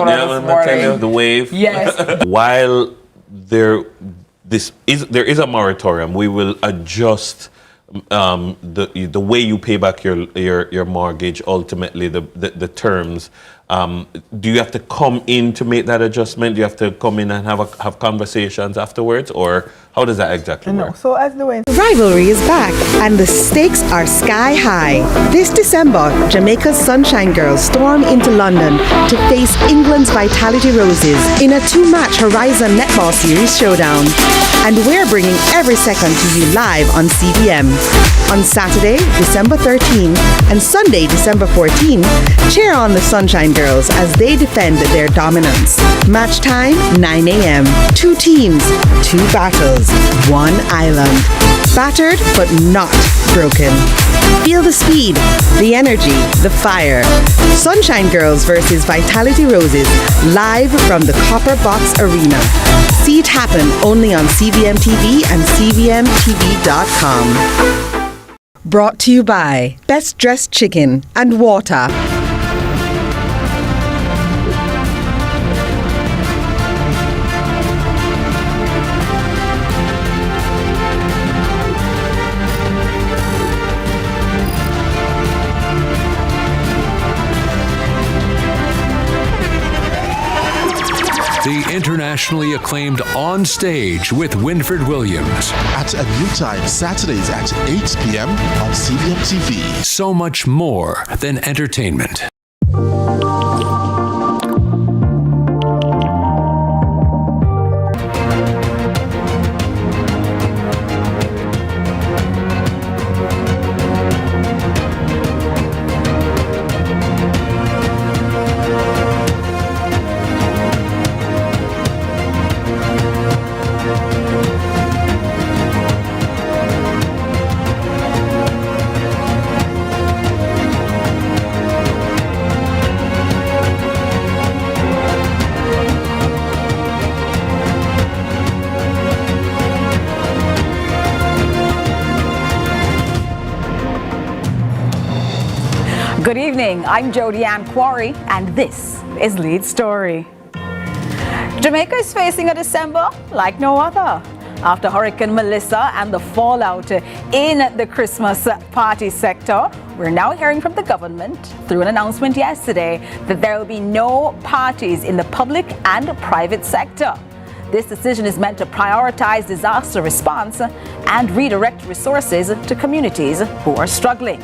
the wave. Yes. While there is a moratorium, we will adjust the way you pay back your mortgage, ultimately the terms. Do you have to come in to make that adjustment? Do you have to come in and have conversations afterwards, or how does that exactly work? So as the way Rivalry is back and the stakes are sky high. This December, Jamaica's Sunshine Girls storm into London to face England's Vitality Roses in a 2-match Horizon Netball Series showdown. And we're bringing every second to you live on CVM. On Saturday, December 13 and Sunday, December 14, cheer on the Sunshine Girls as they defend their dominance. Match time, 9 a.m. 2 teams, 2 battles, 1 island. Battered but not broken. Feel the speed, the energy, the fire. Sunshine Girls versus Vitality Roses, live from the Copper Box Arena. See it happen only on CVM TV and CVMTV.com. Brought to you by Best Dressed Chicken and Water. The internationally acclaimed On Stage with Winfred Williams. At a new time, Saturdays at 8 p.m. on CVM TV. So much more than entertainment. Good evening, I'm Jody Ann Quarry, and this is Lead Story. Jamaica is facing a December like no other. After Hurricane Melissa and the fallout in the Christmas party sector, we're now hearing from the government through an announcement yesterday that there will be no parties in the public and private sector. This decision is meant to prioritize disaster response and redirect resources to communities who are struggling.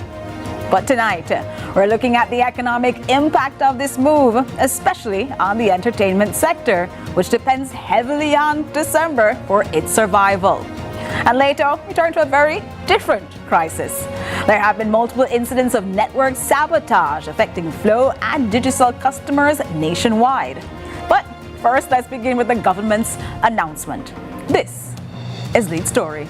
But tonight, we're looking at the economic impact of this move, especially on the entertainment sector, which depends heavily on December for its survival. And later, we turn to a very different crisis. There have been multiple incidents of network sabotage affecting Flow and Digicel customers nationwide. But first, let's begin with the government's announcement. This is Lead Story.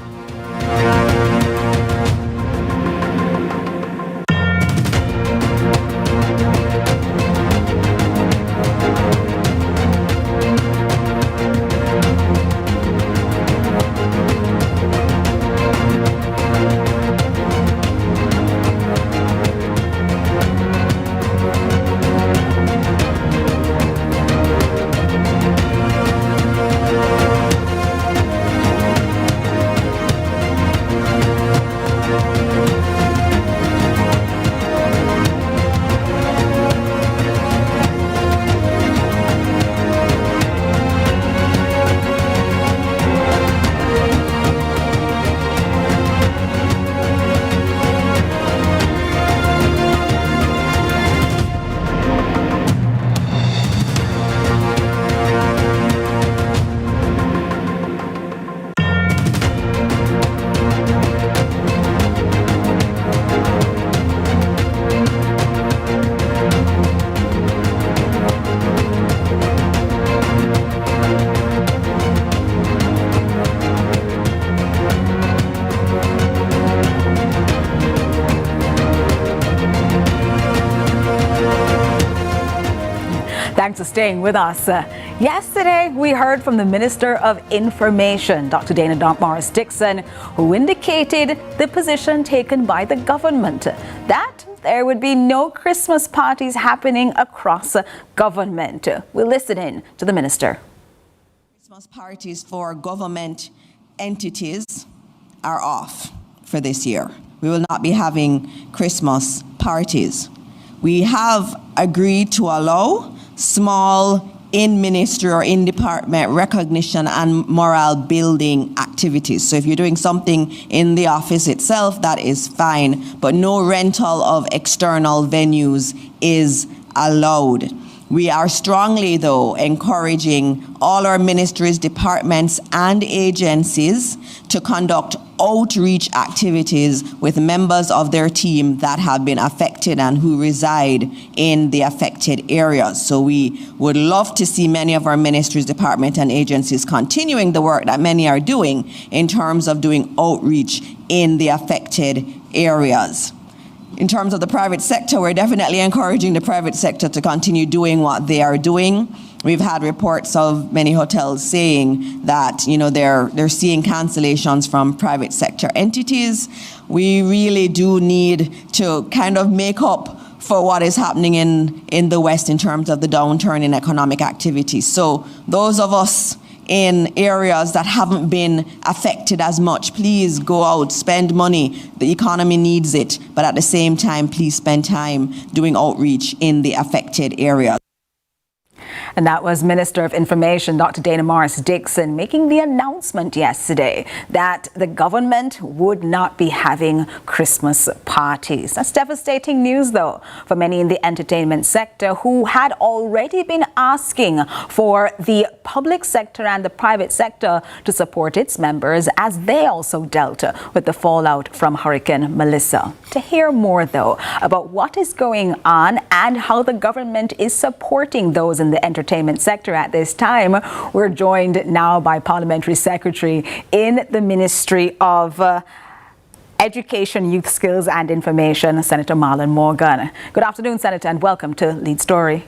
Thanks for staying with us. Yesterday, we heard from the Minister of Information, Dr. Dana Morris Dixon, who indicated the position taken by the government that there would be no Christmas parties happening across government. We'll listen in to the minister. Christmas parties for government entities are off for this year. We will not be having Christmas parties. We have agreed to allow small in-ministry or in-department recognition and morale building activities. So if you're doing something in the office itself, that is fine, but no rental of external venues is allowed. We are strongly, though, encouraging all our ministries, departments, and agencies to conduct outreach activities with members of their team that have been affected and who reside in the affected areas. So we would love to see many of our ministries, departments, and agencies continuing the work that many are doing in terms of doing outreach in the affected areas. In terms of the private sector, we're definitely encouraging the private sector to continue doing what they are doing. We've had reports of many hotels saying that, they're seeing cancellations from private sector entities. We really do need to kind of make up for what is happening in the West in terms of the downturn in economic activity. So those of us in areas that haven't been affected as much, please go out, spend money. The economy needs it, but at the same time, please spend time doing outreach in the affected areas. And that was Minister of Information, Dr. Dana Morris-Dixon, making the announcement yesterday that the government would not be having Christmas parties. That's devastating news, though, for many in the entertainment sector who had already been asking for the public sector and the private sector to support its members as they also dealt with the fallout from Hurricane Melissa. To hear more, though, about what is going on and how the government is supporting those in the entertainment sector at this time, we're joined now by Parliamentary Secretary in the Ministry of Education, Youth Skills and Information, Senator Marlon Morgan. Good afternoon, Senator, and welcome to Lead Story.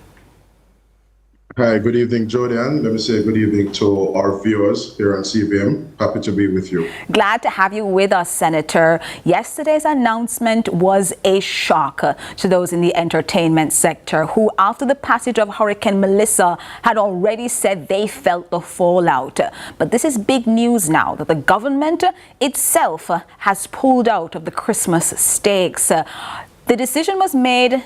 Hi, good evening, Jordan. Let me say good evening to our viewers here on CVM. Happy to be with you. Glad to have you with us, Senator. Yesterday's announcement was a shock to those in the entertainment sector who, after the passage of Hurricane Melissa, had already said they felt the fallout. But this is big news now that the government itself has pulled out of the Christmas stakes. The decision was made,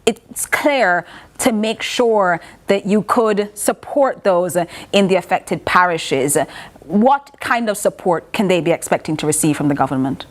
it's clear, to make sure that you could support those in the affected parishes. What kind of support can they be expecting to receive from the government?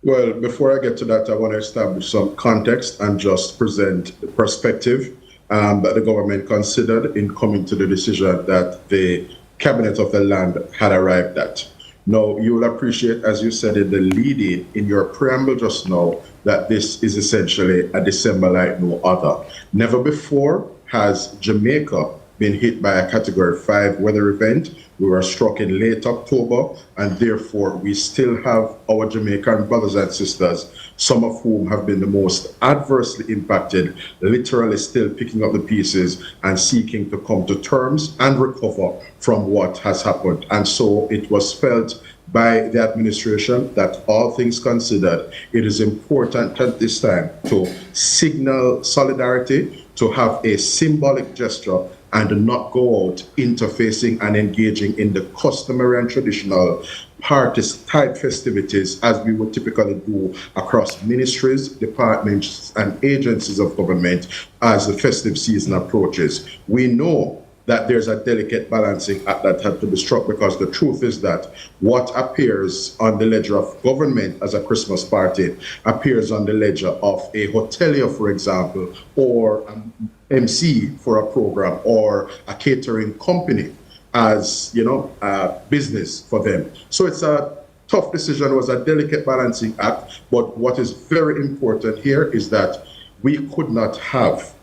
Well, before I get to that, I want to establish some context and just present the perspective that the government considered in coming to the decision that the Cabinet of the Land had arrived at. Now, you will appreciate, as you said in the lead-in in your preamble just now, that this is essentially a December like no other. Never before has Jamaica been hit by a Category 5 weather event. We were struck in late October, and therefore we still have our Jamaican brothers and sisters, some of whom have been the most adversely impacted, literally still picking up the pieces and seeking to come to terms and recover from what has happened. And so it was felt by the administration that, all things considered, it is important at this time to signal solidarity, to have a symbolic gesture, and not go out interfacing and engaging in the customary and traditional party-type festivities as we would typically do across ministries, departments, and agencies of government as the festive season approaches. We know that there's a delicate balancing act that had to be struck, because the truth is that what appears on the ledger of government as a Christmas party appears on the ledger of a hotelier, for example, or an MC for a program, or a catering company as, a business for them. So it's a tough decision. It was a delicate balancing act. But what is very important here is that we could not have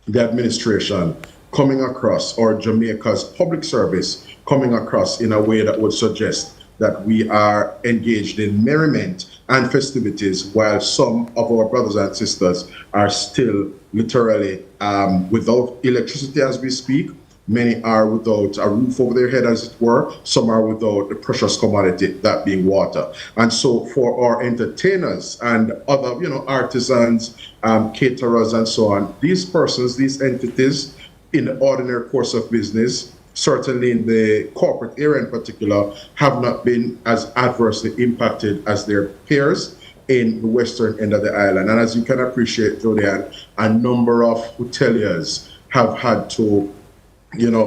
the administration coming across, or Jamaica's public service coming across in a way that would suggest that we are engaged in merriment and festivities while some of our brothers and sisters are still literally without electricity as we speak, Many are without a roof over their head, as it were. Some are without the precious commodity, that being water. And so for our entertainers and other, artisans, caterers and so on, these persons, these entities, in the ordinary course of business, certainly in the corporate area in particular, have not been as adversely impacted as their peers in the western end of the island. And as you can appreciate, Julian, a number of hoteliers have had to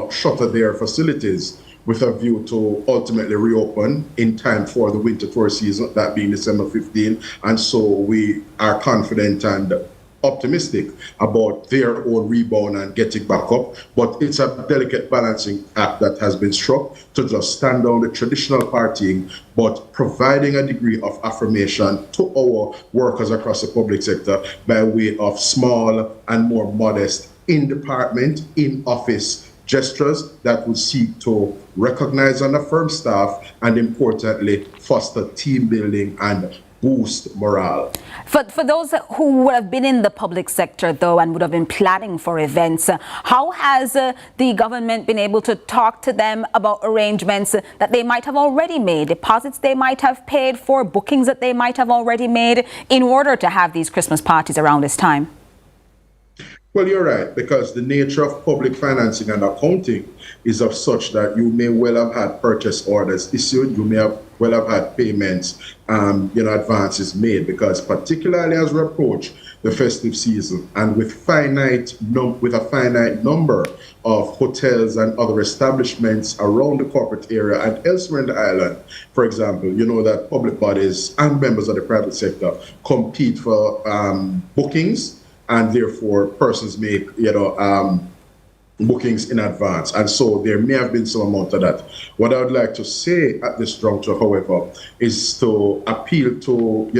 shutter their facilities with a view to ultimately reopen in time for the winter tour season, that being December 15. And so we are confident and optimistic about their own rebound and getting back up. But it's a delicate balancing act that has been struck to just stand down the traditional partying, but providing a degree of affirmation to our workers across the public sector by way of small and more modest in-department, in-office gestures that would seek to recognize and affirm staff and, importantly, foster team building and boost morale. For those who would have been in the public sector, though, and would have been planning for events, how has the government been able to talk to them about arrangements that they might have already made, deposits they might have paid for, bookings that they might have already made in order to have these Christmas parties around this time? Well, you're right, because the nature of public financing and accounting is of such that you may well have had purchase orders issued, you may well have had payments, advances made, because particularly as we approach the festive season and with a finite number of hotels and other establishments around the corporate area and elsewhere in the island, for example, that public bodies and members of the private sector compete for bookings, and therefore persons make, bookings in advance. And so there may have been some amount of that. What I would like to say at this juncture, however, is to appeal to,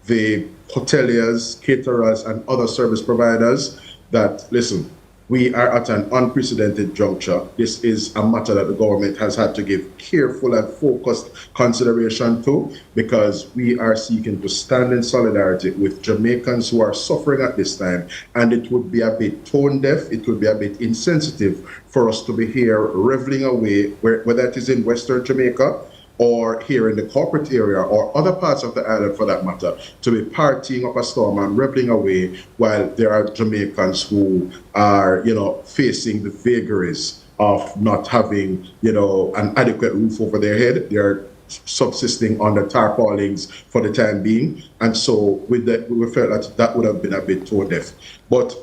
the hoteliers, caterers, and other service providers that, listen, we are at an unprecedented juncture. This is a matter that the government has had to give careful and focused consideration to, because we are seeking to stand in solidarity with Jamaicans who are suffering at this time. And it would be a bit tone deaf, it would be a bit insensitive for us to be here reveling away, whether it is in Western Jamaica or here in the corporate area or other parts of the island for that matter, to be partying up a storm and reveling away while there are Jamaicans who are, facing the vagaries of not having, an adequate roof over their head. They're subsisting on the tarpaulins for the time being. And so with that, we felt that would have been a bit tone deaf. But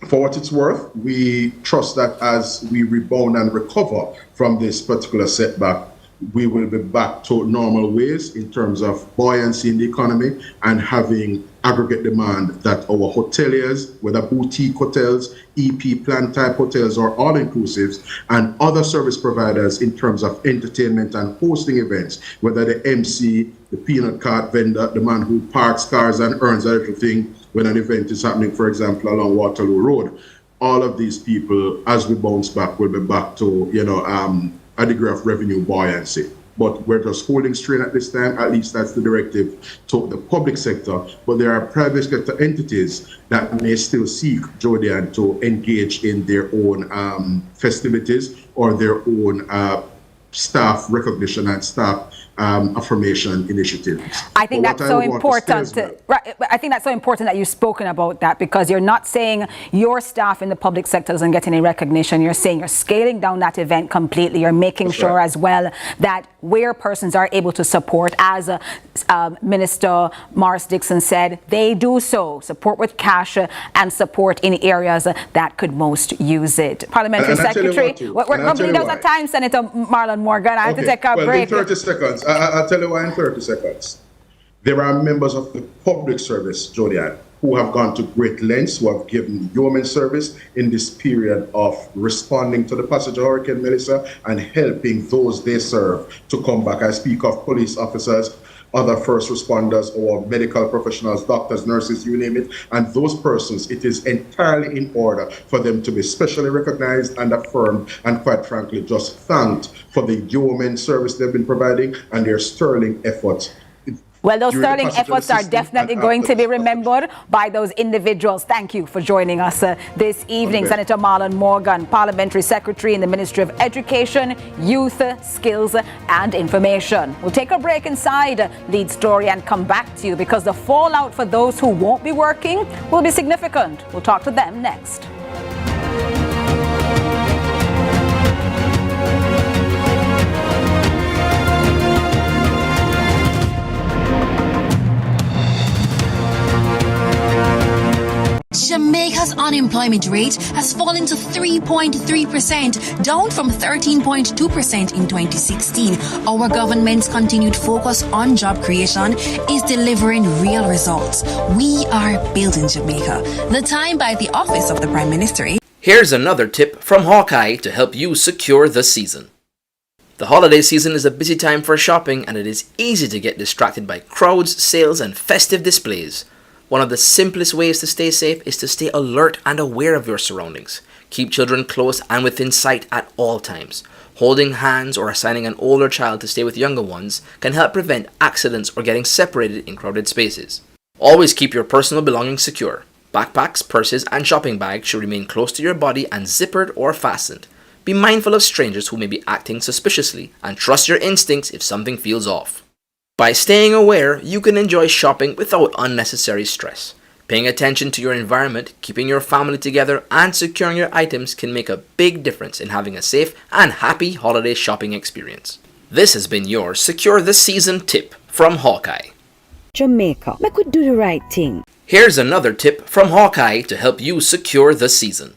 for what it's worth, we trust that as we rebound and recover from this particular setback, we will be back to normal ways in terms of buoyancy in the economy and having aggregate demand that our hoteliers, whether boutique hotels, EP plan type hotels or all-inclusives, and other service providers in terms of entertainment and hosting events, whether the MC, the peanut cart vendor, the man who parks cars and earns everything when an event is happening, for example, along Waterloo Road. All of these people, as we bounce back, will be back to, a degree of revenue buoyancy. But we're just holding strain at this time. At least that's the directive to the public sector. But there are private sector entities that may still seek, Jordan, to engage in their own festivities or their own staff recognition and staff affirmation initiatives. I think that's so important. Right, I think that's so important that you've spoken about that, because you're not saying your staff in the public sector doesn't get any recognition. You're saying you're scaling down that event completely. You're making sure as well that where persons are able to support, as Minister Morris Dixon said, they do so. Support with cash and support in areas that could most use it. Parliamentary Secretary, we're completely out of time, Senator Marlon Morgan. I have to take a break. In 30 seconds. I'll tell you why in 30 seconds. There are members of the public service, Jodian, who have gone to great lengths, who have given yeoman service in this period of responding to the passage of Hurricane Melissa and helping those they serve to come back. I speak of police officers, other first responders, or medical professionals, doctors, nurses, you name it. And those persons, it is entirely in order for them to be specially recognized and affirmed, and quite frankly, just thanked for the yeoman service they've been providing and their sterling efforts Well, those during the sterling passage of the efforts are system definitely and going after to be this passage. remembered by those individuals. Thank you for joining us this evening. Okay. Senator Marlon Morgan, Parliamentary Secretary in the Ministry of Education, Youth, Skills and Information. We'll take a break inside Lead Story and come back to you because the fallout for those who won't be working will be significant. We'll talk to them next. Jamaica's unemployment rate has fallen to 3.3%, down from 13.2% in 2016. Our government's continued focus on job creation is delivering real results. We are building Jamaica. The Time by the Office of the Prime Minister. Here's another tip from Hawkeye to help you secure the season. The holiday season is a busy time for shopping, and it is easy to get distracted by crowds, sales, and festive displays. One of the simplest ways to stay safe is to stay alert and aware of your surroundings. Keep children close and within sight at all times. Holding hands or assigning an older child to stay with younger ones can help prevent accidents or getting separated in crowded spaces. Always keep your personal belongings secure. Backpacks, purses, and shopping bags should remain close to your body and zippered or fastened. Be mindful of strangers who may be acting suspiciously and trust your instincts if something feels off. By staying aware, you can enjoy shopping without unnecessary stress. Paying attention to your environment, keeping your family together, and securing your items can make a big difference in having a safe and happy holiday shopping experience. This has been your Secure the Season tip from Hawkeye. Jamaica, make we do the right thing. Here's another tip from Hawkeye to help you secure the season.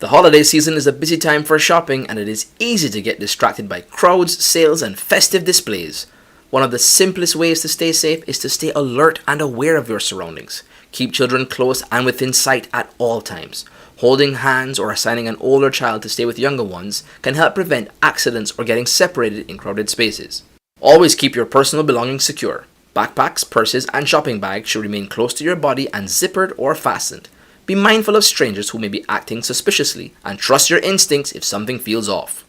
The holiday season is a busy time for shopping, and it is easy to get distracted by crowds, sales, and festive displays. One of the simplest ways to stay safe is to stay alert and aware of your surroundings. Keep children close and within sight at all times. Holding hands or assigning an older child to stay with younger ones can help prevent accidents or getting separated in crowded spaces. Always keep your personal belongings secure. Backpacks, purses, and shopping bags should remain close to your body and zippered or fastened. Be mindful of strangers who may be acting suspiciously and trust your instincts if something feels off.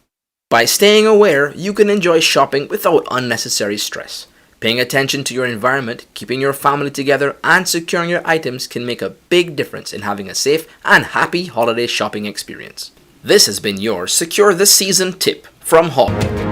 By staying aware, you can enjoy shopping without unnecessary stress. Paying attention to your environment, keeping your family together, and securing your items can make a big difference in having a safe and happy holiday shopping experience. This has been your Secure the Season tip from Hawkeye.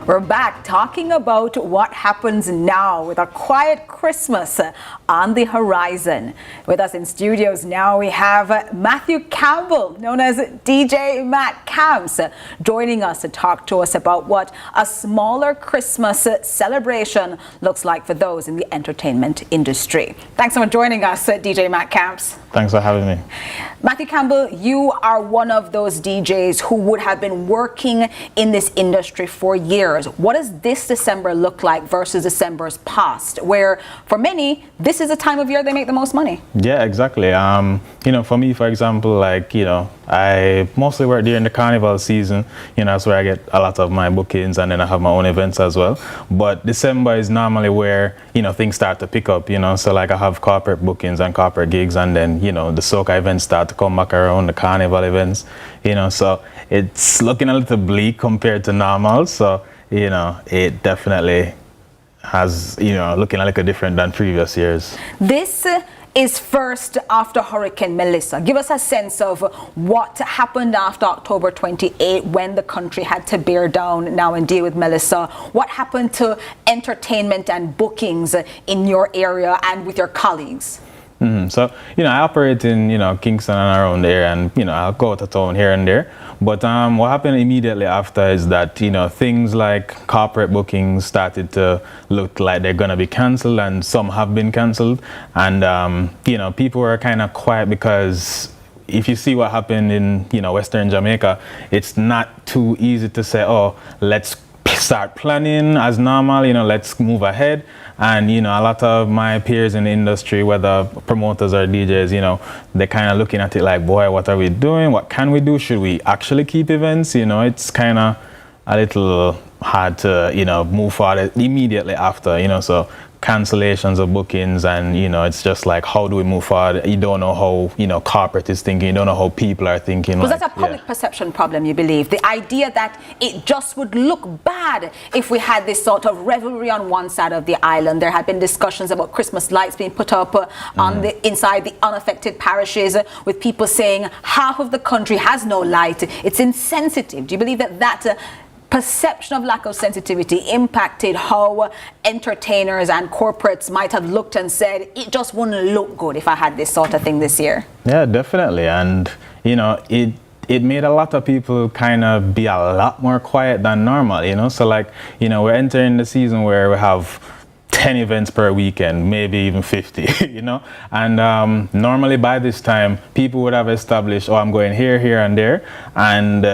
We're back talking about what happens now with a quiet Christmas on the horizon. With us in studios now we have Matthew Campbell, known as DJ Matt Camps, joining us to talk to us about what a smaller Christmas celebration looks like for those in the entertainment industry. Thanks so much for joining us, DJ Matt Camps. Thanks for having me. Matthew Campbell, you are one of those DJs who would have been working in this industry for years. What does this December look like versus December's past, where for many, this is the time of year they make the most money? Yeah, exactly. For me, for example, I mostly work during the carnival season. That's where I get a lot of my bookings, and then I have my own events as well. But December is normally where, things start to pick up, So I have corporate bookings and corporate gigs, and then, the soca events start to come back around, the carnival events, So it's looking a little bleak compared to normal. So, it definitely has, looking a little different than previous years. This is first after Hurricane Melissa. Give us a sense of what happened after October 28 when the country had to bear down now and deal with Melissa. What happened to entertainment and bookings in your area and with your colleagues? So, I operate in, Kingston and around there, and, I'll go to town here and there. But what happened immediately after is that, things like corporate bookings started to look like they're going to be canceled, and some have been canceled. And, people were kind of quiet because if you see what happened in, Western Jamaica, it's not too easy to say, oh, let's start planning as normal, let's move ahead. And, a lot of my peers in the industry, whether promoters or DJs, they're kind of looking at it like, boy, what are we doing? What can we do? Should we actually keep events? It's kind of a little hard to, move forward immediately after, So cancellations of bookings, and it's just like, how do we move forward? You don't know how corporate is thinking, you don't know how people are thinking. Was that a public perception problem, you believe? The idea that it just would look bad if we had this sort of revelry on one side of the island. There had been discussions about Christmas lights being put up on inside the unaffected parishes, with people saying half of the country has no light. It's insensitive. Do you believe that perception of lack of sensitivity impacted how entertainers and corporates might have looked and said, it just wouldn't look good if I had this sort of thing this year? Yeah, definitely. And it made a lot of people kind of be a lot more quiet than normal, so like, we're entering the season where we have 10 events per weekend, maybe even 50, and normally by this time people would have established, I'm going here and there, and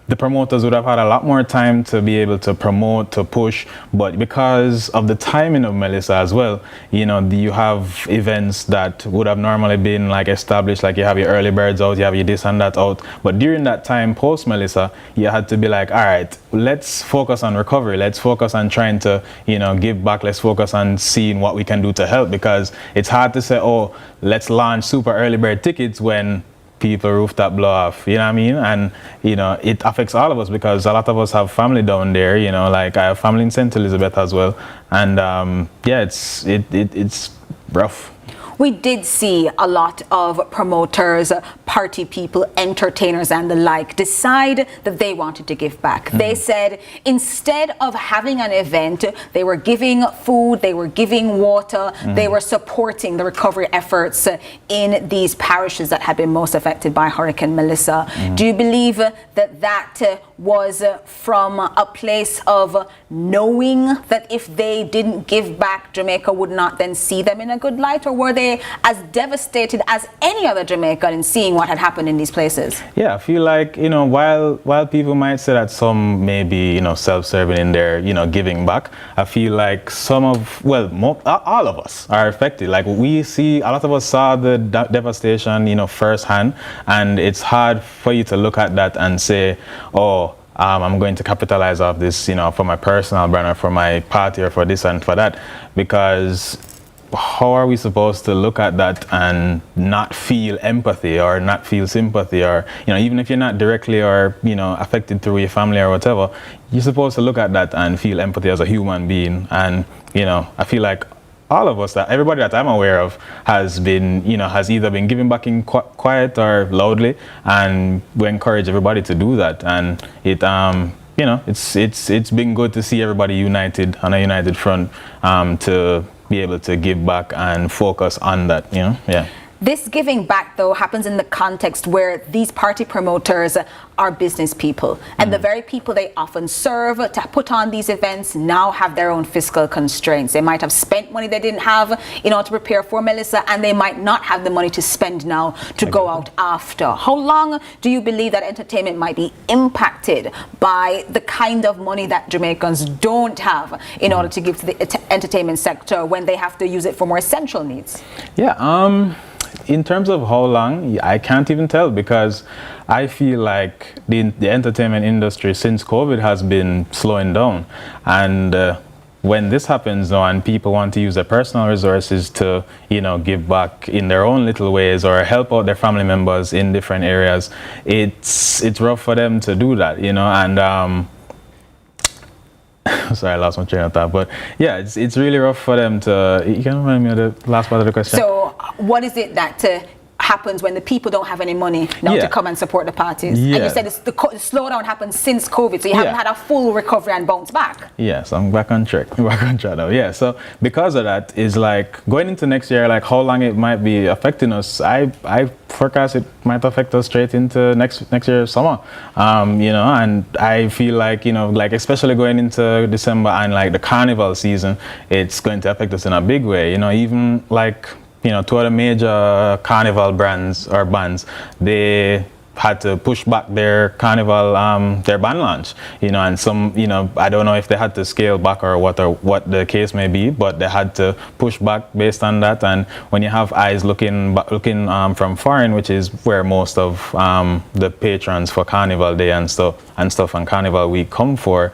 the promoters would have had a lot more time to be able to promote, to push, but because of the timing of Melissa as well, you have events that would have normally been like established, like you have your early birds out, you have your this and that out, but during that time post Melissa, you had to be like, all right, let's focus on recovery, let's focus on trying to give back, let's focus on seeing what we can do to help, because it's hard to say, let's launch super early bird tickets when people rooftop blow off, you know what I mean? And it affects all of us, because a lot of us have family down there, like I have family in St. Elizabeth as well, and it's rough. We did see a lot of promoters, party people, entertainers and the like decide that they wanted to give back. They said instead of having an event, they were giving food, they were giving water, they were supporting the recovery efforts in these parishes that had been most affected by Hurricane Melissa. Do you believe that was from a place of knowing that if they didn't give back, Jamaica would not then see them in a good light, or were they as devastated as any other Jamaican in seeing what had happened in these places? Yeah, I feel like, while people might say that some may be, self-serving in their, giving back, I feel like all of us are affected. Like we see, a lot of us saw the devastation, firsthand, and it's hard for you to look at that and say, I'm going to capitalize off this, for my personal brand or for my party or for this and for that, because how are we supposed to look at that and not feel empathy or not feel sympathy, or even if you're not directly or affected through your family or whatever, you're supposed to look at that and feel empathy as a human being. And I feel like all of us, that everybody that I'm aware of has been, has either been giving back in quiet or loudly, and we encourage everybody to do that. And it it's been good to see everybody united on a united front, to be able to give back and focus on that, yeah. This giving back, though, happens in the context where these party promoters are business people, and the very people they often serve to put on these events now have their own fiscal constraints. They might have spent money they didn't have, to prepare for Melissa, and they might not have the money to spend now to go out after. How long do you believe that entertainment might be impacted by the kind of money that Jamaicans don't have in order to give to the entertainment sector when they have to use it for more essential needs? Yeah, in terms of how long, I can't even tell, because I feel like the entertainment industry since COVID has been slowing down. And when this happens now and people want to use their personal resources to, give back in their own little ways or help out their family members in different areas, it's rough for them to do that, and sorry, I lost my train of thought, but yeah, it's really rough for them to. You can remind me of the last part of the question. So, what is it that happens when the people don't have any money now to come and support the parties? And you said the slowdown happened since COVID, so you haven't had a full recovery and bounce back. Yes, I'm back on track. Now. Yeah, so because of that, is like going into next year, like how long it might be affecting us. I forecast it might affect us straight into next year's summer. And I feel like, like especially going into December and like the carnival season, it's going to affect us in a big way. Even like, two of the major carnival brands or bands, they had to push back their carnival, their band launch, and some, I don't know if they had to scale back or what the case may be, but they had to push back based on that. And when you have eyes looking from foreign, which is where most of the patrons for Carnival Day and stuff and Carnival Week come for,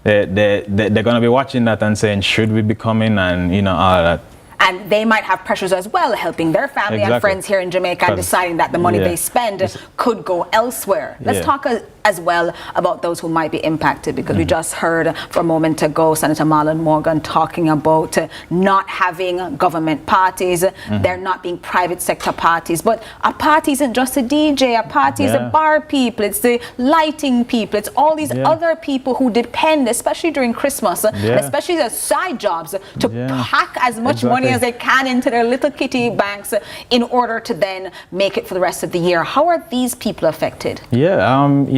they're going to be watching that and saying, should we be coming, and, you know, all that. And they might have pressures as well, helping their family and friends here in Jamaica and deciding that the money they spend could go elsewhere. Let's talk as well about those who might be impacted, because we just heard for a moment ago Senator Marlon Morgan talking about not having government parties. They're not being private sector parties. But a party isn't just a DJ. A party is the bar people. It's the lighting people. It's all these other people who depend, especially during Christmas, especially the side jobs, to pack as much money as they can into their little kitty banks in order to then make it for the rest of the year. How are these people affected? You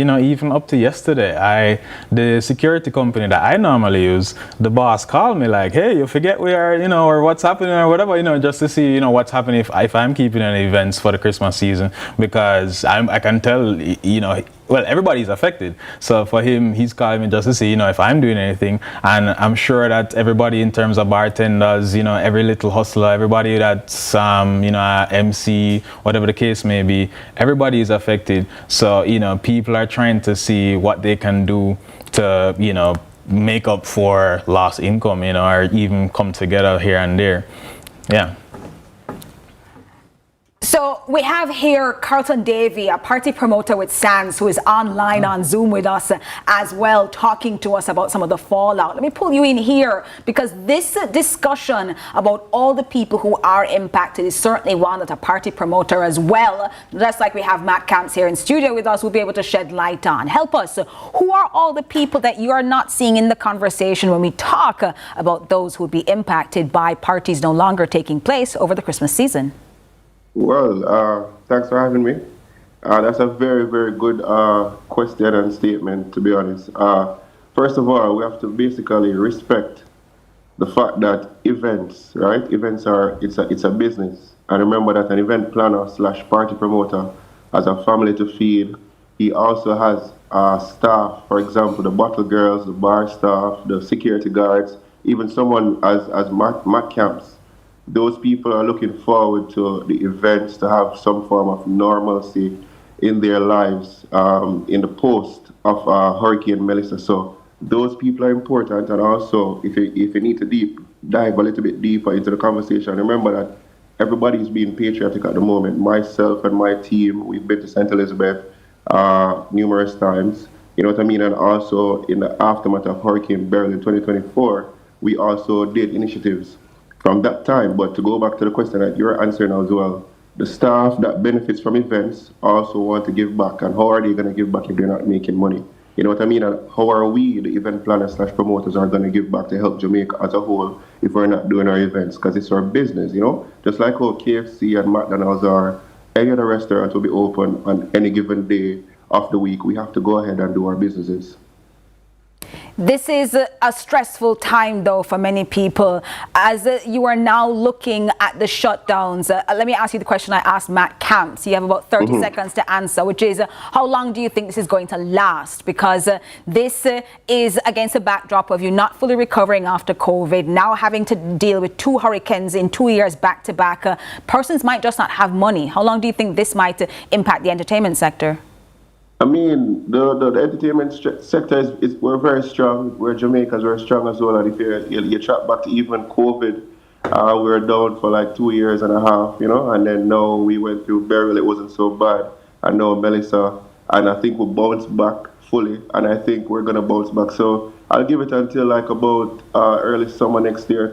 know, even up to yesterday, the security company that I normally use, the boss called me like, hey, you forget we are, you know, or what's happening or whatever, you know, just to see, you know, what's happening if I'm keeping any events for the Christmas season, because I can tell, you know, well, everybody's affected. So for him, he's calling me just to see, you know, if I'm doing anything. And I'm sure that everybody in terms of bartenders, you know, every little hustler, everybody that's, you know, MC, whatever the case may be, everybody is affected. So, you know, people are trying to see what they can do to, you know, make up for lost income, you know, or even come together here and there. Yeah. So we have here Carlton Davey, a party promoter with SANS, who is online on Zoom with us as well, talking to us about some of the fallout. Let me pull you in here, because this discussion about all the people who are impacted is certainly one that a party promoter as well, just like we have Matt Camps here in studio with us, will be able to shed light on. Help us. Who are all the people that you are not seeing in the conversation when we talk about those who would be impacted by parties no longer taking place over the Christmas season? Well, thanks for having me. That's a very, very good question and statement, to be honest. First of all, we have to basically respect the fact that events, right? Events are, it's a business. And remember that an event planner / party promoter has a family to feed. He also has staff, for example, the bottle girls, the bar staff, the security guards, even someone as Matt Camps. Those people are looking forward to the events to have some form of normalcy in their lives in the post of Hurricane Melissa. So those people are important. And also, if you need to dive a little bit deeper into the conversation, remember that everybody is being patriotic at the moment. Myself and my team, we've been to St. Elizabeth numerous times. You know what I mean? And also in the aftermath of Hurricane Beryl in 2024, we also did initiatives from that time. But to go back to the question that you're answering as well, the staff that benefits from events also want to give back. And how are they going to give back if they're not making money? You know what I mean? And how are we, the event planners / promoters, are going to give back to help Jamaica as a whole if we're not doing our events? Because it's our business, you know? Just like how KFC and McDonald's are, any other restaurant will be open on any given day of the week. We have to go ahead and do our businesses. This is a stressful time, though, for many people, as you are now looking at the shutdowns. Let me ask you the question I asked Matt Camps. You have about 30 seconds to answer, which is, how long do you think this is going to last? Because this is against a backdrop of you not fully recovering after COVID, now having to deal with 2 hurricanes in 2 years back to back. Persons might just not have money. How long do you think this might impact the entertainment sector? I mean, the entertainment sector we're very strong. We're Jamaicans, we're strong as well. And if you track back to even COVID, we were down for like 2 years and a half, you know, and then now we went through Beryl, it wasn't so bad. And now Melissa, and I think we'll bounce back fully, and I think we're gonna bounce back. So I'll give it until like about early summer next year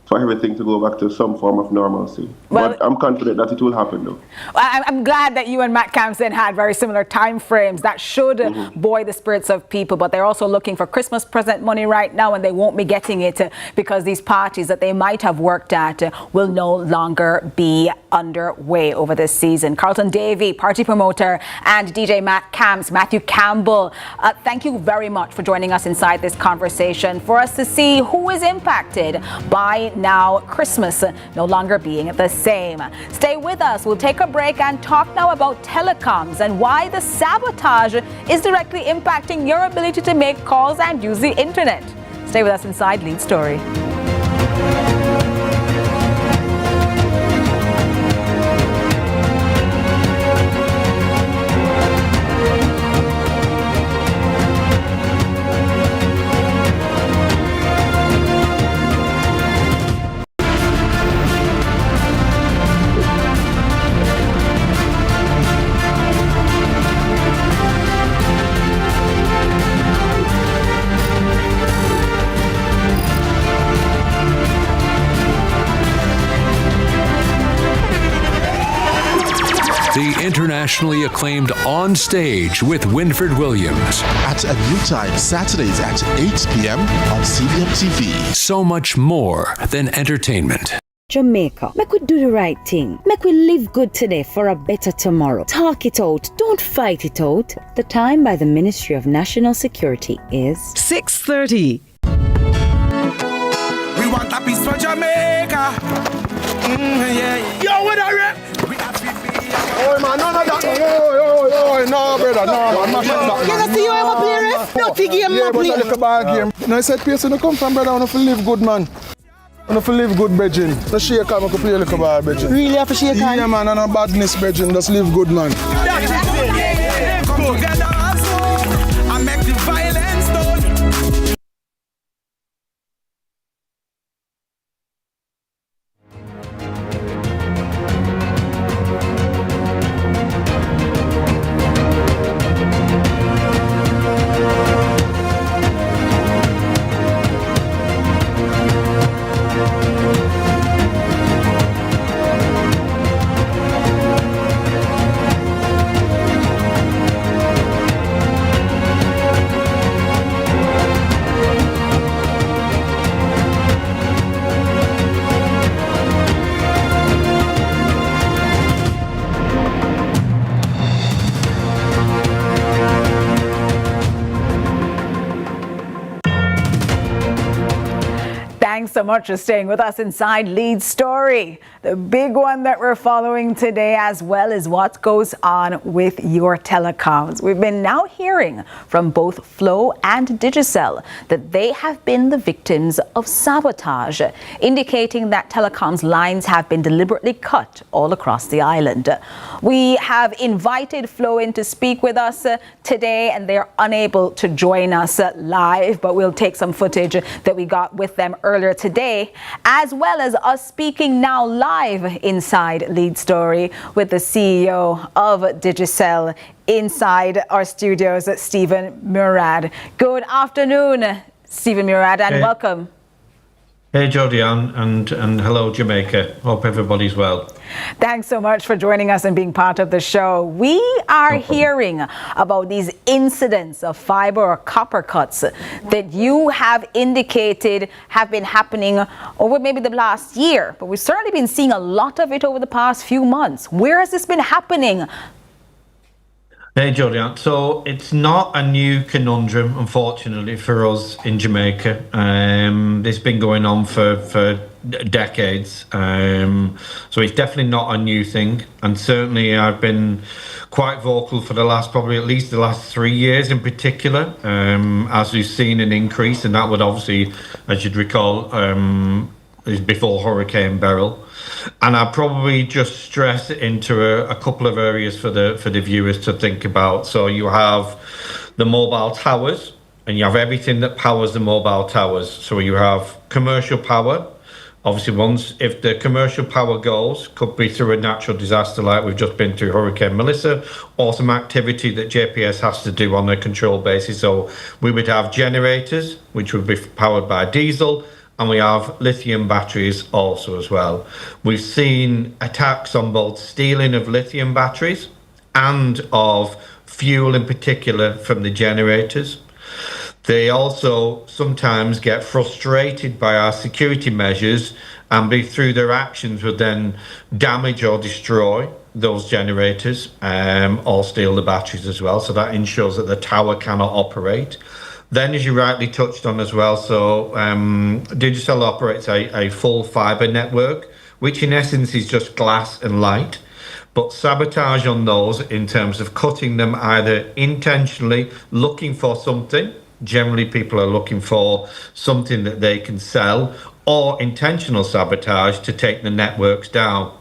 for everything to go back to some form of normalcy. Well, but I'm confident that it will happen, though. I'm glad that you and Matt Camps then had very similar time frames. That should buoy the spirits of people, but they're also looking for Christmas present money right now, and they won't be getting it because these parties that they might have worked at will no longer be underway over this season. Carlton Davey, party promoter, and DJ Matt Camps, Matthew Campbell, thank you very much for joining us inside this conversation for us to see who is impacted by now Christmas no longer being the same. Stay with us. We'll take a break and talk now about telecoms and why the sabotage is directly impacting your ability to make calls and use the internet. Stay with us inside Lead Story. internationally acclaimed On Stage with Winfred Williams. At a new time, Saturdays at 8 p.m. on CVM TV. So much more than entertainment. Jamaica, make we do the right thing. Make we live good today for a better tomorrow. Talk it out, don't fight it out. The time by the Ministry of National Security is 6:30. We want a piece for Jamaica. Yeah. Yo, what are you? Oh man, none of that. No, brother, no man. You see you ever play ref? No big game, yeah, but I look a bad game. No, I said, place when you come from, brother, I want to live good, man. I want to live good, brethren. No shake on, I can play a little bad, brethren. Really have to shake on? Yeah, man, and no badness, brethren. Just live good, man. Come together and make the violence done. Thanks so much for staying with us inside Lead Story. The big one that we're following today, as well as what goes on with your telecoms. We've been now hearing from both Flow and Digicel that they have been the victims of sabotage, indicating that telecoms lines have been deliberately cut all across the island. We have invited Flow in to speak with us today, and they're unable to join us live, but we'll take some footage that we got with them earlier today, as well as us speaking now live inside Lead Story with the CEO of Digicel inside our studios, Stephen Murad. Good afternoon, Stephen Murad, and welcome. Hey Jodie and hello Jamaica. Hope everybody's well. Thanks so much for joining us and being part of the show. We are hearing about these incidents of fiber or copper cuts that you have indicated have been happening over maybe the last year, but we've certainly been seeing a lot of it over the past few months. Where has this been happening? Hey Jodie, so it's not a new conundrum, unfortunately, for us in Jamaica. This has been going on for decades, so it's definitely not a new thing. And certainly I've been quite vocal for the last, probably at least the last 3 years in particular, as we've seen an increase, and that would obviously, as you'd recall, is before Hurricane Beryl. And I'll probably just stress it into a couple of areas for the viewers to think about. So you have the mobile towers, and you have everything that powers the mobile towers. So you have commercial power. Obviously, if the commercial power goes, could be through a natural disaster like we've just been through Hurricane Melissa, or some activity that JPS has to do on a control basis. So we would have generators, which would be powered by diesel, and we have lithium batteries also as well. We've seen attacks on both stealing of lithium batteries and of fuel in particular from the generators. They also sometimes get frustrated by our security measures and through their actions would then damage or destroy those generators or steal the batteries as well. So that ensures that the tower cannot operate. Then, as you rightly touched on as well, so Digicel operates a full fibre network, which in essence is just glass and light. But sabotage on those in terms of cutting them either intentionally, looking for something, generally people are looking for something that they can sell, or intentional sabotage to take the networks down.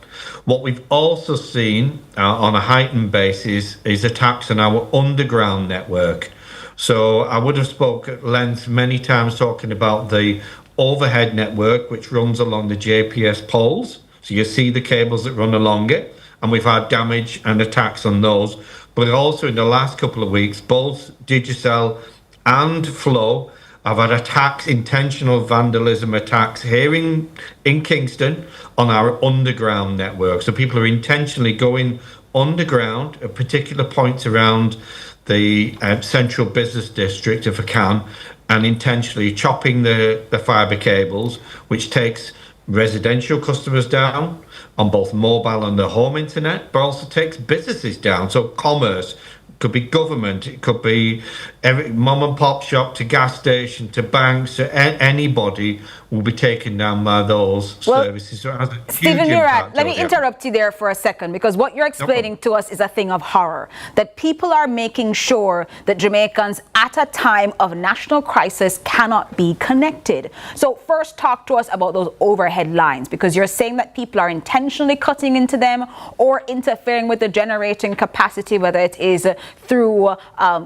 What we've also seen on a heightened basis is attacks on our underground network. So I would have spoke at length many times talking about the overhead network, which runs along the JPS poles. So you see the cables that run along it, and we've had damage and attacks on those. But also in the last couple of weeks, both Digicel and Flow have had attacks, intentional vandalism attacks here in Kingston on our underground network. So people are intentionally going underground at particular points around the central business district, if I can, and intentionally chopping the fibre cables, which takes residential customers down on both mobile and the home internet, but also takes businesses down. So commerce, could be government, it could be every mom and pop shop to gas station to banks, anybody will be taken down by those services. So it has a huge Stephen impact, Murat, let me interrupt you there for a second, because what you're explaining to us is a thing of horror, that people are making sure that Jamaicans at a time of national crisis cannot be connected. So first talk to us about those overhead lines, because you're saying that people are intentionally cutting into them or interfering with the generating capacity, whether it is through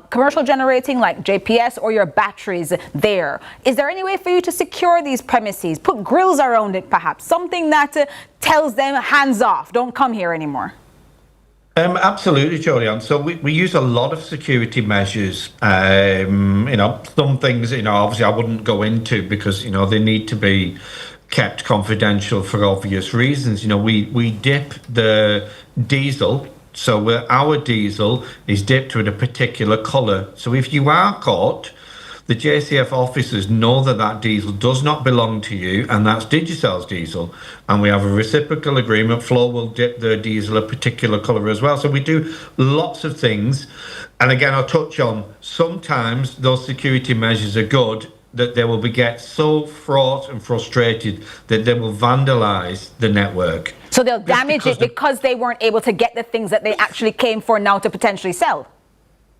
commercial generating like JPS or your batteries there. Is there any way for you to secure these premises? Put grills around it, perhaps, something that tells them hands off, don't come here anymore. Absolutely, Jolyon. So we use a lot of security measures. Some things, obviously I wouldn't go into because, they need to be kept confidential for obvious reasons. We dip the diesel. So our diesel is dipped with a particular colour. So if you are caught, the JCF officers know that diesel does not belong to you, and that's Digicel's diesel. And we have a reciprocal agreement. Flow will dip the diesel a particular colour as well. So we do lots of things. And again, I'll touch on sometimes those security measures are good, that they will get so fraught and frustrated that they will vandalise the network. So they'll damage it because they weren't able to get the things that they actually came for now to potentially sell.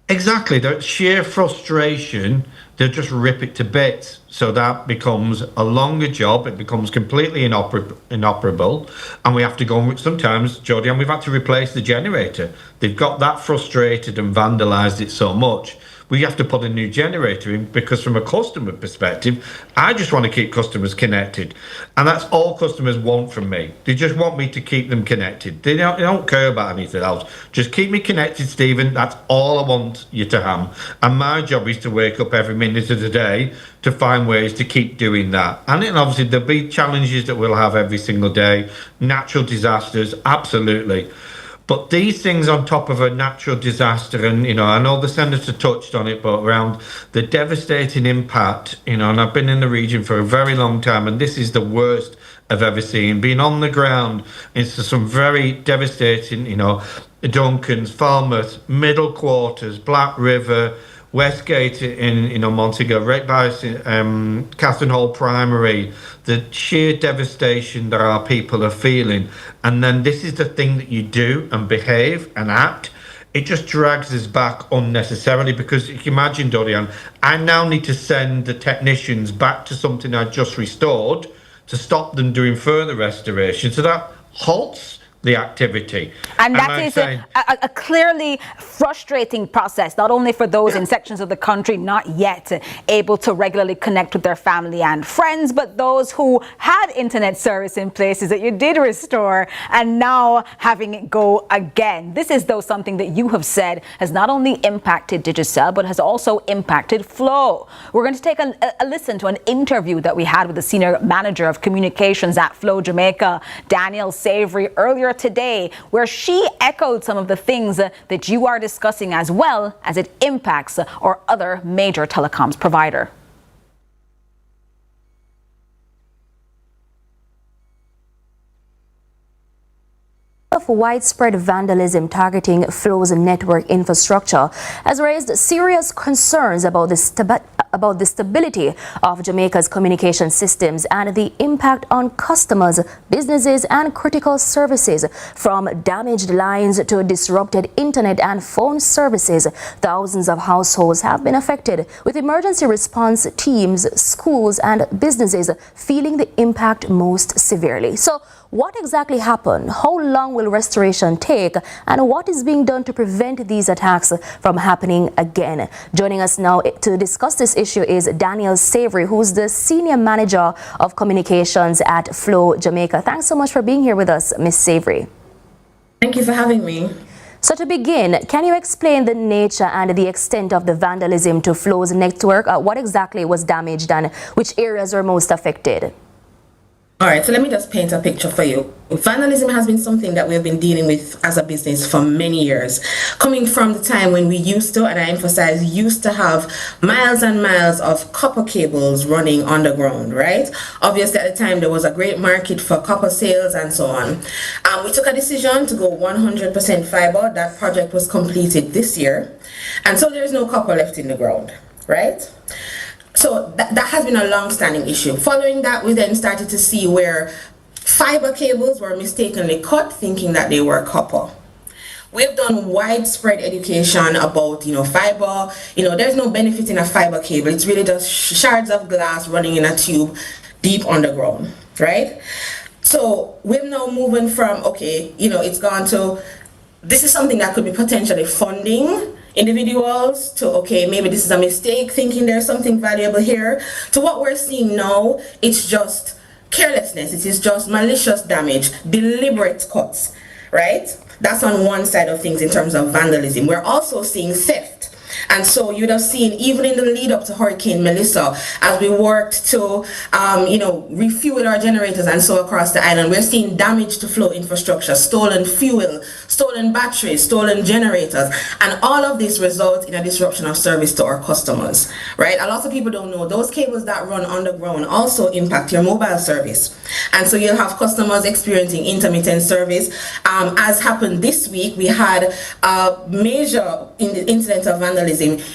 Exactly. The sheer frustration, they'll just rip it to bits. So that becomes a longer job. It becomes completely inoperable. And we have to go, sometimes, Jodie, and we've had to replace the generator. They've got that frustrated and vandalised it so much. We have to put a new generator in because from a customer perspective, I just want to keep customers connected. And that's all customers want from me. They just want me to keep them connected. They don't care about anything else. Just keep me connected, Stephen. That's all I want you to have. And my job is to wake up every minute of the day to find ways to keep doing that. And then obviously there'll be challenges that we'll have every single day. Natural disasters, absolutely. But these things on top of a natural disaster, and I know the Senator touched on it, but around the devastating impact, and I've been in the region for a very long time, and this is the worst I've ever seen. Being on the ground into some very devastating, Duncans, Falmouth, Middle Quarters, Black River, Westgate in Montego, right by Catherine Hall Primary, the sheer devastation that our people are feeling. And then this is the thing that you do and behave and act. It just drags us back unnecessarily because you can imagine, Dorian, I now need to send the technicians back to something I just restored to stop them doing further restoration. So that halts the activity. And that is a clearly frustrating process, not only for those in sections of the country not yet able to regularly connect with their family and friends, but those who had internet service in places that you did restore and now having it go again. This is, though, something that you have said has not only impacted Digicel, but has also impacted Flow. We're going to take a listen to an interview that we had with the Senior Manager of Communications at Flow Jamaica, Danielle Savory, earlier today, where she echoed some of the things that you are discussing as well as it impacts our other major telecoms provider. Of widespread vandalism targeting Flow's network infrastructure has raised serious concerns about the stability of Jamaica's communication systems and the impact on customers, businesses and critical services. From damaged lines to disrupted internet and phone services, thousands of households have been affected, with emergency response teams, schools and businesses feeling the impact most severely. So what exactly happened? How long will restoration take? And what is being done to prevent these attacks from happening again? Joining us now to discuss this issue is Danielle Savory, who's the Senior Manager of Communications at Flow Jamaica. Thanks so much for being here with us, Ms. Savory. Thank you for having me. So to begin, can you explain the nature and the extent of the vandalism to Flow's network? What exactly was damaged and which areas were most affected? All right, so let me just paint a picture for you. Vandalism has been something that we've been dealing with as a business for many years, coming from the time when we used to, and I emphasize used to, have miles and miles of copper cables running underground, right? Obviously, at the time, there was a great market for copper sales and so on. We took a decision to go 100% fiber. That project was completed this year. And so there's no copper left in the ground, right? So that has been a long-standing issue. Following that, we then started to see where fiber cables were mistakenly cut, thinking that they were copper. We've done widespread education about, fiber. There's no benefit in a fiber cable. It's really just shards of glass running in a tube deep underground, right? So we're now moving from, it's gone to, this is something that could be potentially funding individuals, to maybe this is a mistake, thinking there's something valuable here, to what we're seeing now, it's just carelessness, it is just malicious damage, deliberate cuts, right? That's on one side of things in terms of vandalism. We're also seeing theft. And so you'd have seen, even in the lead up to Hurricane Melissa, as we worked to, refuel our generators and so across the island, we're seeing damage to flow infrastructure, stolen fuel, stolen batteries, stolen generators, and all of this results in a disruption of service to our customers, right? A lot of people don't know those cables that run underground also impact your mobile service. And so you'll have customers experiencing intermittent service. As happened this week, we had a major incident of vandalism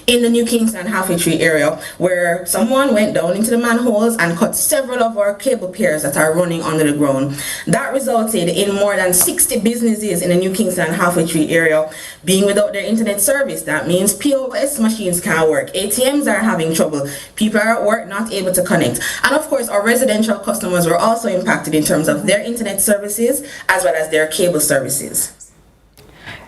in the New Kingston Halfway Tree area, where someone went down into the manholes and cut several of our cable pairs that are running under the ground. That resulted in more than 60 businesses in the New Kingston Halfway Tree area being without their internet service. That means POS machines can't work, ATMs are having trouble, people are at work not able to connect. And of course, our residential customers were also impacted in terms of their internet services as well as their cable services.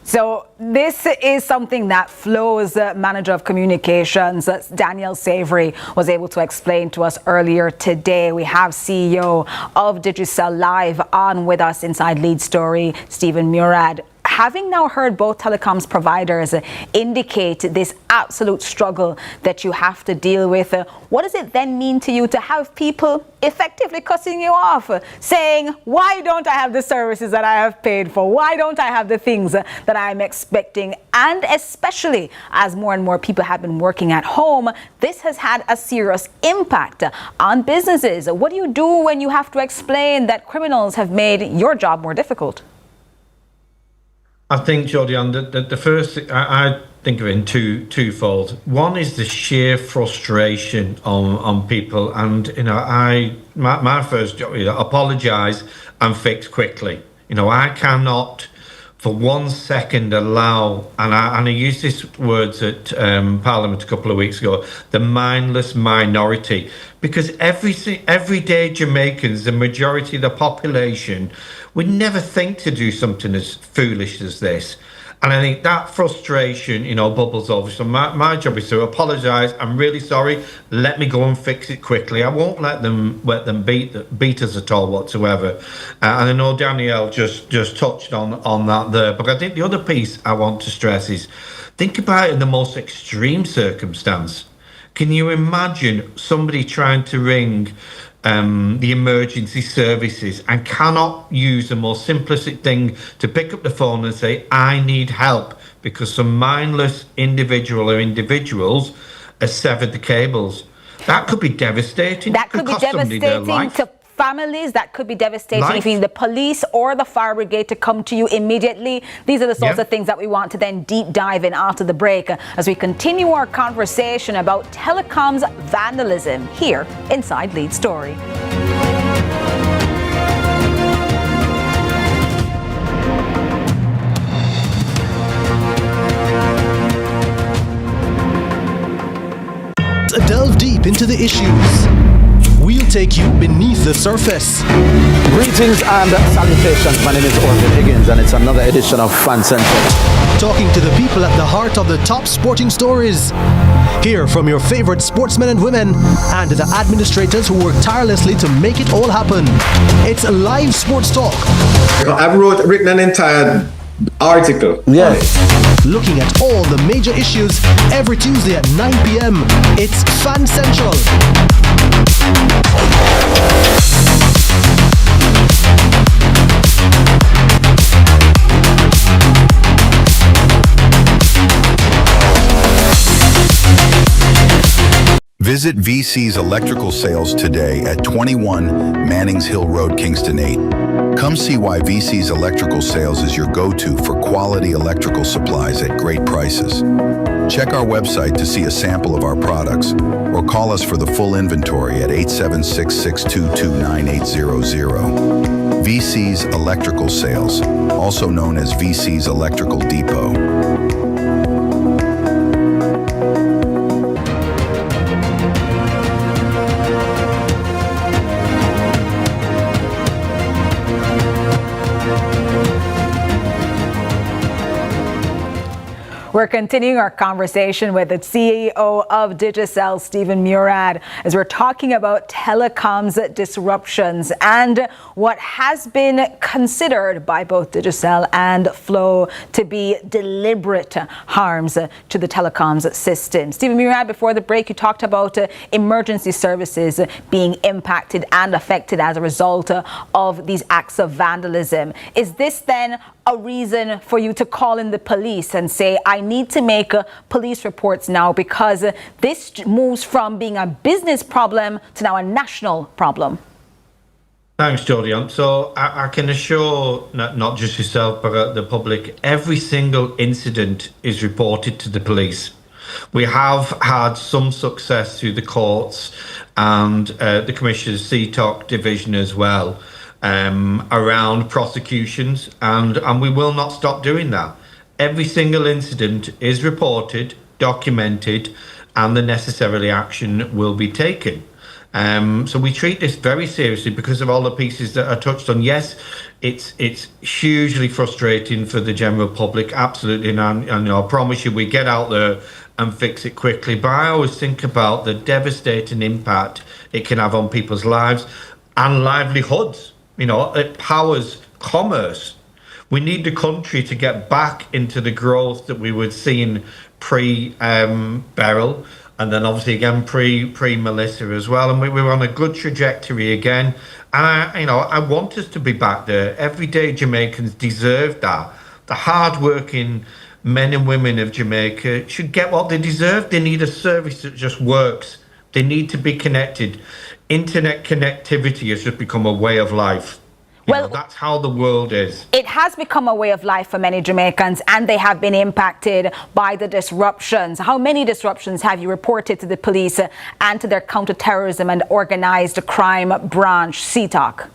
So this is something that Flow's manager of communications, Daniel Savory, was able to explain to us earlier today. We have CEO of Digicel Live on with us inside Lead Story, Stephen Murad. Having now heard both telecoms providers indicate this absolute struggle that you have to deal with, what does it then mean to you to have people effectively cutting you off, saying, why don't I have the services that I have paid for? Why don't I have the things that I'm expecting? And especially as more and more people have been working at home, this has had a serious impact on businesses. What do you do when you have to explain that criminals have made your job more difficult? I think, Jordan, the first thing I think of it in twofold. One is the sheer frustration on people, and my first job, apologise and fix quickly. I cannot for 1 second allow, and I used these words at Parliament a couple of weeks ago, the mindless minority, because everyday Jamaicans, the majority of the population, would never think to do something as foolish as this. And I think that frustration, bubbles over. So my job is to apologise. I'm really sorry. Let me go and fix it quickly. I won't let them beat us at all whatsoever. And I know Danielle just touched on that there. But I think the other piece I want to stress is, think about it in the most extreme circumstance. Can you imagine somebody trying to ring the emergency services and cannot use the most simplistic thing to pick up the phone and say, I need help, because some mindless individual or individuals have severed the cables? That could be devastating. That could be devastating to families. That could be devastating if you need the police or the fire brigade to come to you immediately. These are the sorts of things that we want to then deep dive in after the break as we continue our conversation about telecoms vandalism here inside Lead Story. Delve deep into the issues. We'll take you beneath the surface. Greetings and salutations. My name is Orville Higgins, and it's another edition of Fan Central. Talking to the people at the heart of the top sporting stories. Hear from your favorite sportsmen and women and the administrators who work tirelessly to make it all happen. It's live sports talk. I've written an entire article. Yes. Looking at all the major issues every Tuesday at 9 p.m. It's Fan Central. Visit VC's Electrical Sales today at 21 Mannings Hill Road, Kingston 8. Come see why VC's Electrical Sales is your go-to for quality electrical supplies at great prices. Check our website to see a sample of our products or call us for the full inventory at 876-622-9800. VC's Electrical Sales, also known as VC's Electrical Depot. We're continuing our conversation with the CEO of Digicel, Stephen Murad, as we're talking about telecoms disruptions and what has been considered by both Digicel and Flow to be deliberate harms to the telecoms system. Stephen Murad, before the break, you talked about emergency services being impacted and affected as a result of these acts of vandalism. Is this then a reason for you to call in the police and say, I need to make police reports now because this moves from being a business problem to now a national problem? Thanks, Jordan. So I can assure not just yourself, but the public, every single incident is reported to the police. We have had some success through the courts and the Commissioner's CTOC division as well. Around prosecutions, and we will not stop doing that. Every single incident is reported, documented, and the necessary action will be taken. So we treat this very seriously because of all the pieces that are touched on. Yes, it's hugely frustrating for the general public, absolutely, and I promise you we get out there and fix it quickly. But I always think about the devastating impact it can have on people's lives and livelihoods. You know, it powers commerce. We need the country to get back into the growth that we were seeing pre-Beryl, and then obviously again pre-Melissa as well. And we were on a good trajectory again. And I want us to be back there. Everyday Jamaicans deserve that. The hard-working men and women of Jamaica should get what they deserve. They need a service that just works. They need to be connected. Internet connectivity has just become a way of life. Well, that's how the world is. It has become a way of life for many Jamaicans, and they have been impacted by the disruptions. How many disruptions have you reported to the police and to their counterterrorism and organized crime branch, CTOC?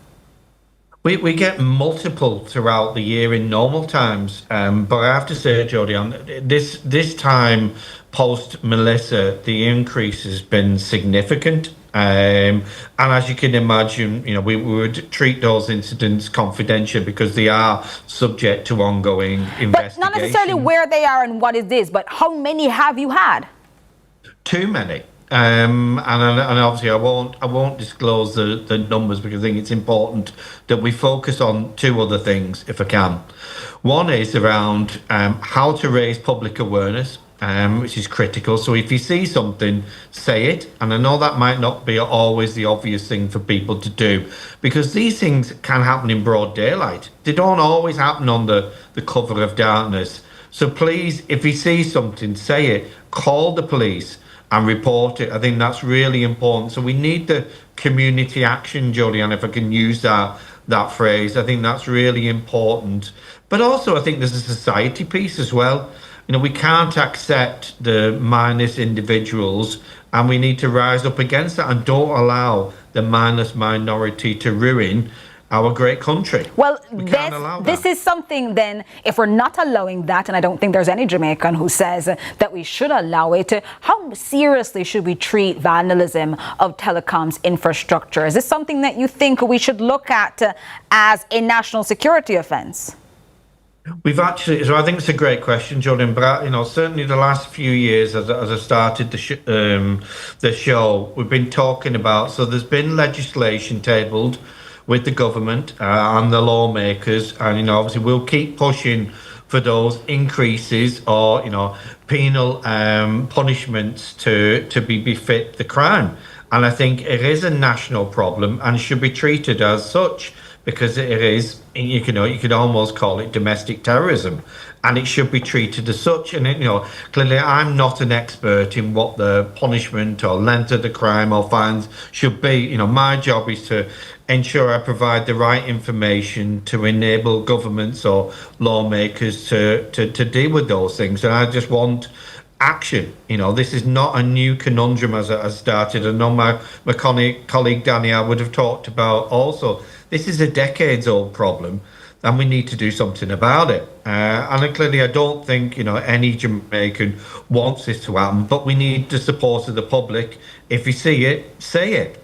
We get multiple throughout the year in normal times, but I have to say, Jodie, this time post Melissa, the increase has been significant. And as you can imagine, we would treat those incidents confidential because they are subject to ongoing investigation. But not necessarily where they are and what it is, but how many have you had? Too many. And obviously I won't disclose the numbers because I think it's important that we focus on two other things if I can. One is around how to raise public awareness, which is critical. So if you see something, say it. And I know that might not be always the obvious thing for people to do because these things can happen in broad daylight. They don't always happen on the cover of darkness. So please, if you see something, say it, call the police and report it. I think that's really important. So we need the community action, Jodie, if I can use that phrase. I think that's really important. But also I think there's a society piece as well. We can't accept the mindless individuals, and we need to rise up against that and don't allow the mindless minority to ruin our great country. Well, this is something then, if we're not allowing that, and I don't think there's any Jamaican who says that we should allow it, how seriously should we treat vandalism of telecoms infrastructure? Is this something that you think we should look at as a national security offence? We've actually, so I think it's a great question, Jordan, but certainly the last few years as I started the show, we've been talking about, so there's been legislation tabled with the government and the lawmakers, and obviously we'll keep pushing for those increases or penal punishments to be befit the crime. And I think it is a national problem and should be treated as such because it is, you could almost call it domestic terrorism, and it should be treated as such. And clearly I'm not an expert in what the punishment or length of the crime or fines should be. My job is to ensure I provide the right information to enable governments or lawmakers to deal with those things. And I just want action. This is not a new conundrum as it has started. I know my colleague Danielle would have talked about also. This is a decades-old problem, and we need to do something about it. And clearly, I don't think any Jamaican wants this to happen, but we need the support of the public. If you see it, say it.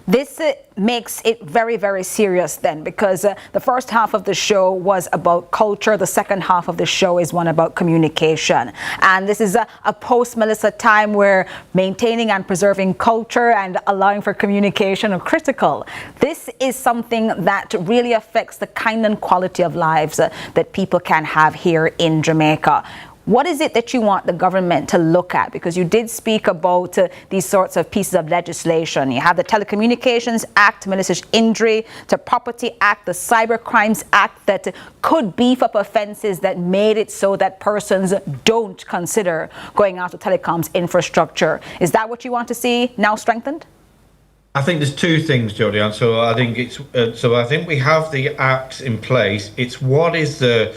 This makes it very, very serious then, because the first half of the show was about culture. The second half of the show is one about communication. And this is a post-Melissa time where maintaining and preserving culture and allowing for communication are critical. This is something that really affects the kind and quality of lives that people can have here in Jamaica. What is it that you want the government to look at? Because you did speak about these sorts of pieces of legislation. You have the Telecommunications Act, Malicious Injury to Property Act, the Cyber Crimes Act that could beef up offences that made it so that persons don't consider going after telecoms infrastructure. Is that what you want to see now strengthened? I think there's two things, Jodianne. So I think we have the acts in place. It's what is the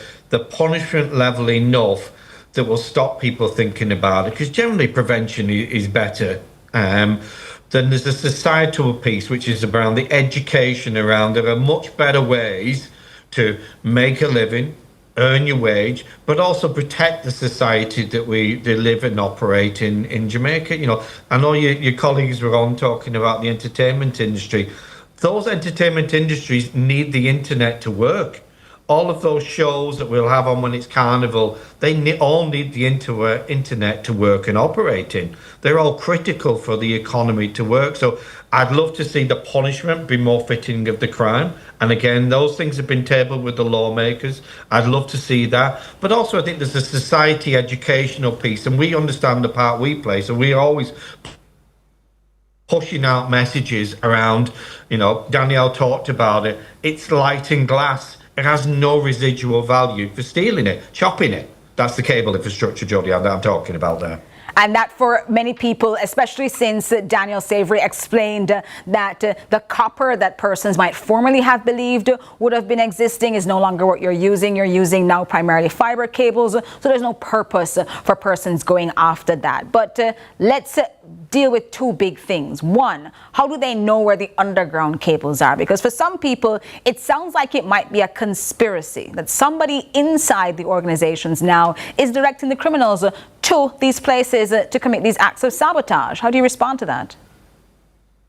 punishment level enough that will stop people thinking about it, because generally prevention is better. Then there's a societal piece, which is around the education around there are much better ways to make a living, earn your wage, but also protect the society that they live and operate in Jamaica. I know your colleagues were on talking about the entertainment industry. Those entertainment industries need the internet to work. All of those shows that we'll have on when it's Carnival, they all need the internet to work and operate in. They're all critical for the economy to work. So I'd love to see the punishment be more fitting of the crime. And again, those things have been tabled with the lawmakers. I'd love to see that. But also I think there's a society educational piece, and we understand the part we play. So we're always pushing out messages around, Danielle talked about it. It's lighting glass. It has no residual value for stealing it, chopping it. That's the cable infrastructure, Jodianne, that I'm talking about there. And that for many people, especially since Daniel Savory explained that the copper that persons might formerly have believed would have been existing is no longer what you're using. You're using now primarily fiber cables. So there's no purpose for persons going after that. But let's deal with two big things. One, how do they know where the underground cables are? Because for some people, it sounds like it might be a conspiracy, that somebody inside the organizations now is directing the criminals to these places to commit these acts of sabotage. How do you respond to that?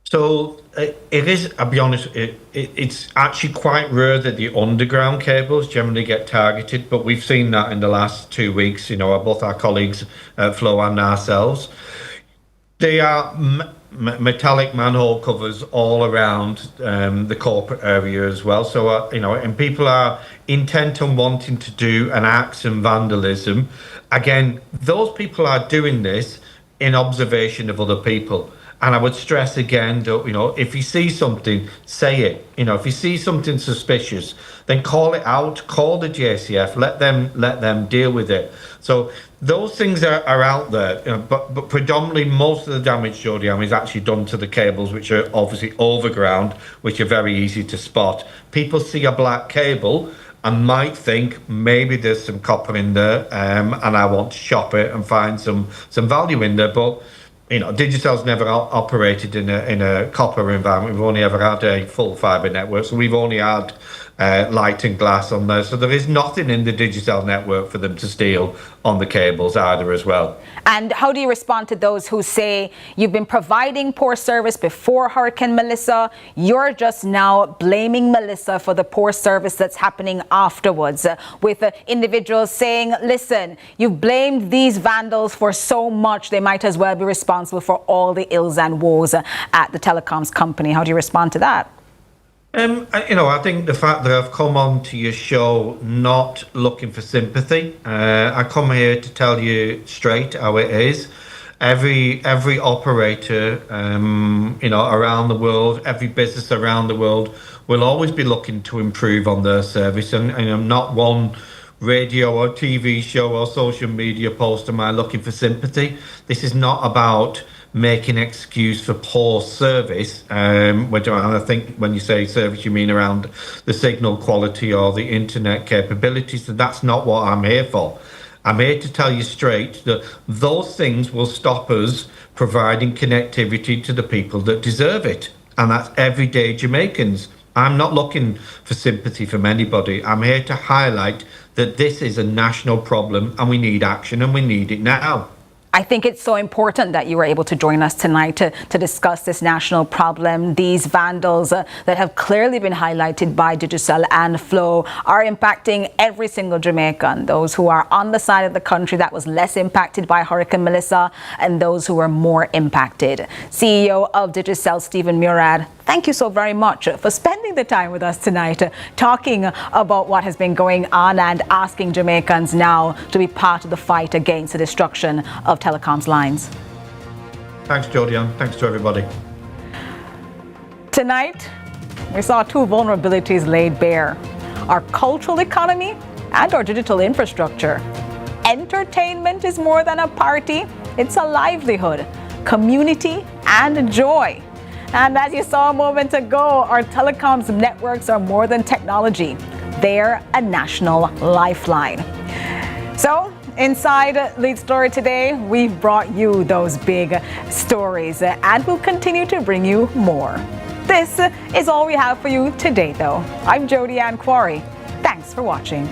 So it is, I'll be honest, it's actually quite rare that the underground cables generally get targeted, but we've seen that in the last 2 weeks, both our colleagues, Flo and ourselves. They are metallic manhole covers all around the corporate area as well. So, and people are intent on wanting to do an acts and vandalism. Again, those people are doing this in observation of other people. And I would stress again that, if you see something, say it. If you see something suspicious, then call it out, call the JCF, let them deal with it. So those things are out there, but predominantly most of the damage, Jodianne, is actually done to the cables, which are obviously overground, which are very easy to spot. People see a black cable and might think maybe there's some copper in there, and I want to shop it and find some value in there. But Digital's never operated in a copper environment. We've only ever had a full fibre network, so we've only had light and glass on there. So there is nothing in the Digital network for them to steal on the cables either as well. And how do you respond to those who say you've been providing poor service before Hurricane Melissa, you're just now blaming Melissa for the poor service that's happening afterwards, with individuals saying, listen, you've blamed these vandals for so much, they might as well be responsible for all the ills and woes at the telecoms company. How do you respond to that? I think the fact that I've come on to your show not looking for sympathy, I come here to tell you straight how it is. every operator, around the world, every business around the world will always be looking to improve on their service, and not one radio or TV show or social media post am I looking for sympathy. This is not about making excuse for poor service, and I think when you say service, you mean around the signal quality or the internet capabilities, and that's not what I'm here for. I'm here to tell you straight that those things will stop us providing connectivity to the people that deserve it, and that's everyday Jamaicans. I'm not looking for sympathy from anybody. I'm here to highlight that this is a national problem and we need action, and we need it now. I think it's so important that you were able to join us tonight to discuss this national problem. These vandals that have clearly been highlighted by Digicel and Flow are impacting every single Jamaican, those who are on the side of the country that was less impacted by Hurricane Melissa and those who were more impacted. CEO of Digicel, Stephen Murad, thank you so very much for spending the time with us tonight, talking about what has been going on and asking Jamaicans now to be part of the fight against the destruction of telecoms lines. Thanks, Jodian. Thanks to everybody. Tonight, we saw two vulnerabilities laid bare: our cultural economy and our digital infrastructure. Entertainment is more than a party. It's a livelihood, community, and joy. And as you saw a moment ago, our telecoms networks are more than technology. They're a national lifeline. So, inside Lead Story today, we've brought you those big stories, and we'll continue to bring you more. This is all we have for you today, though. I'm Jody Ann Quarry. Thanks for watching.